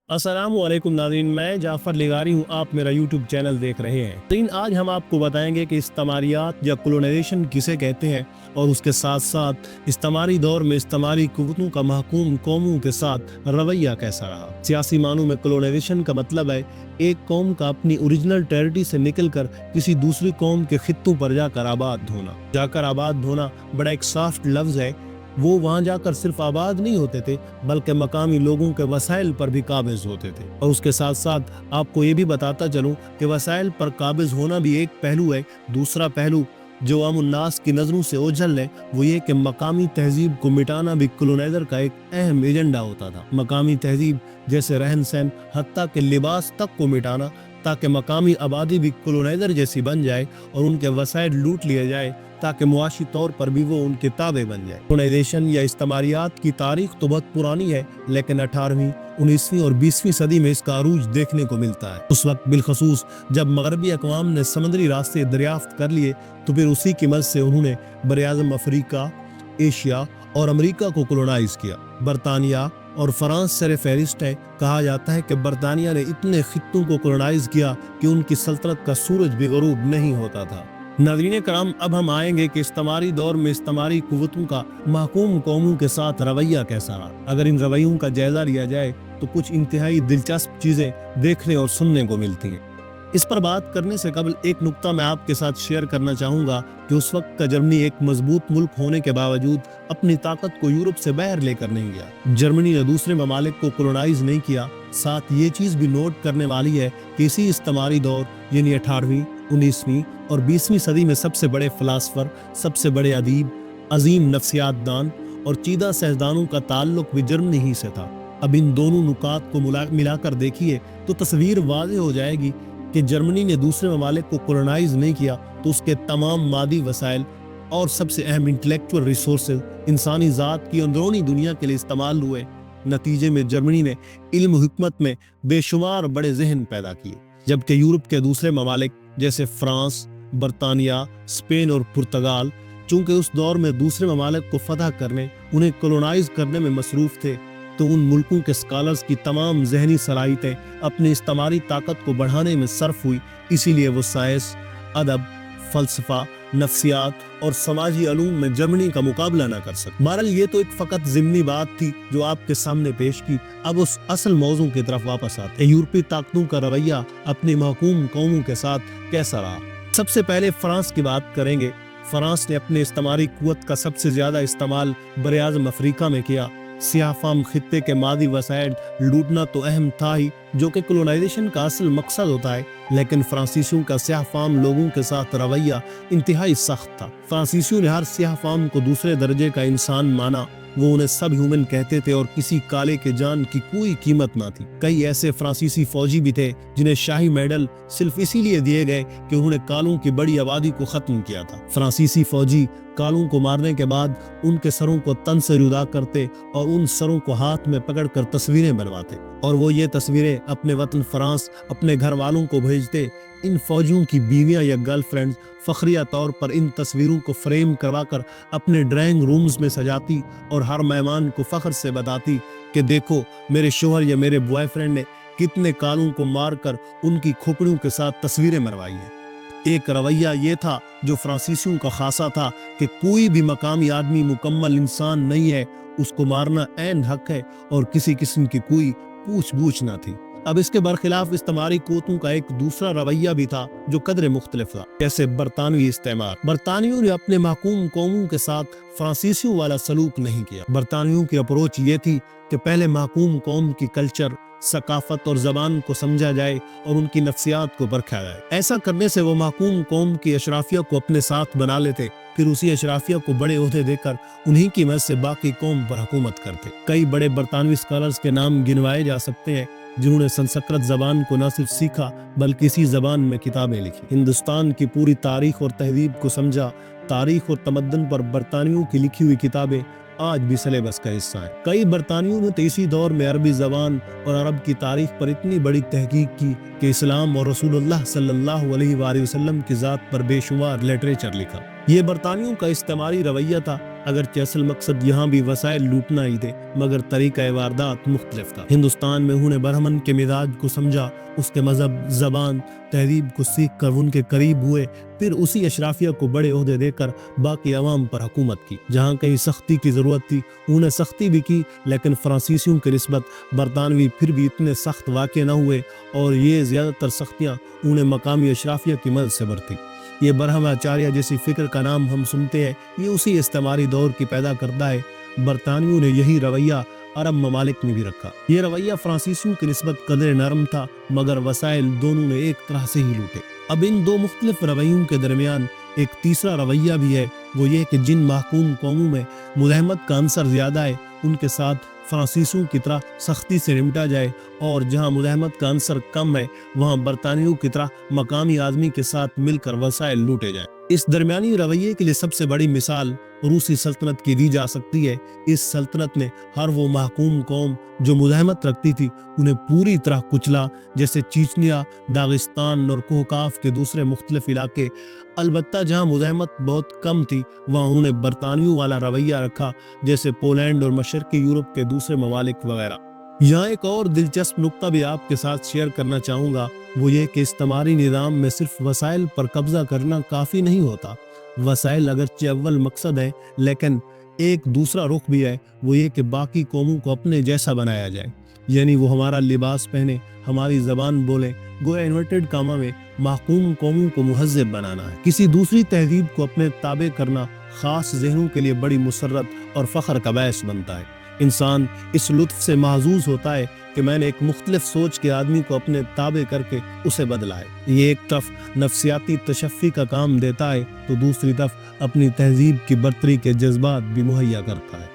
अस्सलाम वालेकुम नाज़रीन, मैं जाफ़र लिगारी हूँ। आप मेरा यूट्यूब चैनल देख रहे हैं। लेकिन आज हम आपको बताएंगे कि इस्तिमारियात या कॉलोनाइजेशन किसे कहते हैं और उसके साथ साथ इस्तिमारी दौर में इस्तिमारी कुव्वतों का महकूम कौमों के साथ रवैया कैसा रहा। सियासी मानों में कॉलोनाइजेशन का मतलब है एक कौम का अपनी ओरिजिनल टेरिटरी से निकलकर किसी दूसरी कौम के खित्तों पर जाकर आबाद होना बड़ा एक सॉफ्ट लफ्ज़ है। वो वहाँ जाकर सिर्फ आबाद नहीं होते थे बल्कि मकामी लोगों के वसाइल पर भी काबिज होते थे। और उसके साथ साथ आपको ये भी बताता चलूँ कि वसाइल पर काबिज होना भी एक पहलू है। दूसरा पहलू जो आमुन्नास की नज़रों से ओझल है वो ये कि मकामी तहजीब को मिटाना भी कॉलोनाइजर का एक अहम एजेंडा होता था। मकामी तहजीब जैसे रहन सहन हत्ता के लिबास तक को मिटाना ताकि मकामी आबादी भी कॉलोनाइजर जैसी बन जाए और उनके वसाइल लूट लिए जाए ताकि मुआशी तौर पर भी वो उनके ताबे बन जाए। कॉलोनाइजेशन या इस्तिमारियात की तारीख तो बहुत पुरानी है, लेकिन 18वीं, 19वीं और 20वीं सदी में इसका अरूज देखने को मिलता है। उस वक्त बिलखसूस जब मगरबी अक़वाम ने समुद्री रास्ते दरियाफ्त कर लिए तो फिर उसी की मदद से उन्होंने बरआज़म अफ्रीका, एशिया और अमरीका को कॉलोनाइज किया। बरतानिया और फ्रांस सर फहरिस्त है। कहा जाता है कि बरतानिया ने इतने खित्तों को कॉलोनाइज किया कि उनकी सल्तनत का सूरज भी गरूब नहीं होता था। नाज़रीन कराम, अब हम आएंगे कि इस्तिमारी दौर में इस्तिमारी कुव्वतों का महकूम कौमों के साथ रवैया कैसा रहा। अगर इन रवैयों का जायजा लिया जाए तो कुछ इंतहाई दिलचस्प चीज़ें देखने और सुनने को मिलती हैं। इस पर बात करने से कबल एक नुक्ता मैं आपके साथ शेयर करना चाहूँगा कि उस वक्त का जर्मनी एक मजबूत मुल्क होने के बावजूद अपनी ताकत को यूरोप से बाहर लेकर नहीं गया। जर्मनी ने दूसरे ममालिक को कॉलोनाइज नहीं किया। साथ ये चीज़ भी नोट करने वाली है कि इसी इस्तिमारी दौर यानी 18वीं, 19वीं और 20वीं सदी में सबसे बड़े फ़िलासफ़र, सबसे बड़े अदीब, अजीम नफ्सियातदान और चीदा सैंसदानों का ताल्लुक भी जर्मनी ही से था। अब इन दोनों नुकात को मिलाकर देखिए तो तस्वीर वाज़ेह हो जाएगी कि जर्मनी ने दूसरे ममालिक को कॉलोनाइज नहीं किया तो उसके तमाम मादी वसाइल और सबसे अहम इंटेलेक्चुअल रिसोर्सेज इंसानी ज़ात की अंदरूनी दुनिया के लिए इस्तेमाल हुए। नतीजे में जर्मनी ने इल्म और हिकमत में बेशुमार बड़े जहन पैदा किए, जबकि यूरोप के दूसरे ममालिक जैसे फ्रांस, बरतानिया, स्पेन और पुर्तगाल चूंकि उस दौर में दूसरे ममालिक को फतह करने, उन्हें कॉलोनाइज करने में मसरूफ़ थे, तो उन मुल्कों के स्कॉलर्स की तमाम जहनी सलाहियतें अपनी इस्तिमारी ताकत को बढ़ाने में सर्फ हुई। इसीलिए वो साइंस, अदब, फ़लसफ़ा, नफ्सियात और समाजी अलूम में जर्मनी का मुकाबला न कर सके। बहरहाल ये तो एक फ़कत ज़िमनी बात थी जो आपके सामने पेश की। अब उस असल मौजू की तरफ वापस आते हैं। यूरोपीय ताकतों का रवैया अपनी महकूम कौमों के साथ कैसा रहा। सबसे पहले फ्रांस की बात करेंगे। फ्रांस ने अपने इस्तिमारी कुव्वत का सबसे ज़्यादा इस्तेमाल बरआज़म अफ्रीका में किया। सियाह फाम खित्ते के मादी वसाइल लूटना तो अहम था ही, जो कि कॉलोनाइजेशन का असल मकसद होता है, लेकिन फ्रांसीसियों का सियाह फाम लोगों के साथ रवैया इंतहाई सख्त था। फ्रांसीसियों ने हर सियाह फाम को दूसरे दर्जे का इंसान माना। वो उन्हें सब ह्यूमन कहते थे और किसी काले के जान की कोई कीमत ना थी। कई ऐसे फ्रांसीसी फौजी भी थे जिन्हें शाही मेडल सिर्फ इसीलिए दिए गए कि उन्होंने कालों की बड़ी आबादी को खत्म किया था। फ्रांसीसी फौजी कालों को मारने के बाद उनके सरों को तन से जुदा करते और उन सरों को हाथ में पकड़कर तस्वीरें बनवाते और वो ये तस्वीरें अपने वतन फ्रांस अपने घर वालों को भेजते। इन फौजियों की बीवियां या गर्लफ्रेंड्स फखरिया तौर पर इन तस्वीरों को फ्रेम करवाकर अपने ड्राइंग रूम्स में सजाती और हर मेहमान को फख्र से बताती कि देखो मेरे शोहर या मेरे बॉयफ्रेंड ने कितने कालों को मारकर उनकी खोपड़ियों के साथ तस्वीरें मरवाई हैं। एक रवैया ये था जो फ्रांसीसियों का खासा था कि कोई भी मकामी आदमी मुकम्मल इंसान नहीं है, उसको मारना ऐन हक है और किसी किस्म की कोई पूछ बूछ ना थी। अब इसके बरखिलाफ इस्तिमारी कुव्वतों का एक दूसरा रवैया भी था जो कदरे मुख्तलिफ था। जैसे बरतानवी इस्तेमार। बरतानियों ने अपने महकूम कौमों के साथ फ्रांसीसियों वाला सलूक नहीं किया। बरतानियों की अप्रोच ये थी कि पहले महकूम कौम की कल्चर, सकाफत और ज़बान को समझा जाए और उनकी नफ्सियात को परखा जाए। ऐसा करने से वो महकूम कौम की अशराफिया को अपने साथ बना लेते, फिर उसी अशराफिया को बड़े ओहदे देकर उन्हीं की मदद से बाकी कौम पर हुकूमत करते। कई बड़े बरतानवी स्कॉलर्स के नाम गिनवाए जा सकते हैं जिन्होंने संस्कृत ज़बान को न सिर्फ सीखा बल्कि इसी ज़बान में किताबें लिखी, हिंदुस्तान की पूरी तारीख और तहजीब को समझा। तारीख और तमद्दन पर बरतानियों की लिखी हुई किताबें आज भी सिलेबस का हिस्सा है। कई बरतानियों ने इसी दौर में अरबी ज़बान और अरब की तारीख पर इतनी बड़ी तहकीक की कि इस्लाम और रसूलुल्लाह सल्लल्लाहु अलैहि वसल्लम की ज़ात पर बेशुमार लिटरेचर लिखा। ये बरतानियों का इस्तेमारी रवैया था। اگرچہ اصل مقصد یہاں بھی وسائل لوٹنا ہی تھے، مگر طریقہ واردات مختلف تھا۔ ہندوستان میں انہوں نے برہمن کے مزاج کو سمجھا، اس کے مذہب، زبان، تہذیب کو سیکھ کر ان کے قریب ہوئے، پھر اسی اشرافیہ کو بڑے عہدے دے کر باقی عوام پر حکومت کی۔ جہاں کہیں سختی کی ضرورت تھی انہوں نے سختی بھی کی، لیکن فرانسیسیوں کی نسبت برطانوی پھر بھی اتنے سخت واقع نہ ہوئے، اور یہ زیادہ تر سختیاں انہیں مقامی اشرافیہ کی مدد سے برتی۔ یہ برہم آچاریہ جیسی فکر کا نام ہم سنتے ہیں، یہ اسی استعماری دور کی پیدا کرتا ہے۔ برطانویوں نے یہی رویہ عرب ممالک میں بھی رکھا۔ یہ رویہ فرانسیسیوں کی نسبت قدر نرم تھا، مگر وسائل دونوں نے ایک طرح سے ہی لوٹے۔ اب ان دو مختلف رویوں کے درمیان ایک تیسرا رویہ بھی ہے، وہ یہ کہ جن محکوم قوموں میں مزاحمت کا عنصر زیادہ ہے ان کے ساتھ فرانسیسیوں کی طرح سختی سے نمٹا جائے، اور جہاں مزاحمت کا عنصر کم ہے وہاں برطانویوں کی طرح مقامی آدمی کے ساتھ مل کر وسائل لوٹے جائیں۔ اس درمیانی رویے کے لیے سب سے بڑی مثال روسی سلطنت کی دی جا سکتی ہے۔ اس سلطنت نے ہر وہ محکوم قوم جو مزاحمت رکھتی تھی انہیں پوری طرح کچلا، جیسے چیچنیا، داغستان اور کوکاف کے دوسرے مختلف علاقے۔ البتہ جہاں مزاحمت بہت کم تھی وہاں انہوں نے برطانویوں والا رویہ رکھا، جیسے پولینڈ اور مشرقی یورپ کے دوسرے ممالک وغیرہ۔ یہاں ایک اور دلچسپ نقطہ بھی آپ کے ساتھ شیئر کرنا چاہوں گا، وہ یہ کہ استعماری نظام میں صرف وسائل پر قبضہ کرنا کافی نہیں ہوتا۔ وسائل اگرچہ اول مقصد ہے، لیکن ایک دوسرا رخ بھی ہے، وہ یہ کہ باقی قوموں کو اپنے جیسا بنایا جائے، یعنی وہ ہمارا لباس پہنے، ہماری زبان بولیں۔ گویا انورٹڈ کاما میں محکوم قوموں کو مہذب بنانا ہے، کسی دوسری تہذیب کو اپنے تابع کرنا خاص ذہنوں کے لیے بڑی مسرت اور فخر کا باعث بنتا ہے۔ انسان اس لطف سے محظوظ ہوتا ہے کہ میں نے ایک مختلف سوچ کے آدمی کو اپنے تابع کر کے اسے بدلا ہے۔ یہ ایک طرف نفسیاتی تشفی کا کام دیتا ہے تو دوسری طرف اپنی تہذیب کی برتری کے جذبات بھی مہیا کرتا ہے۔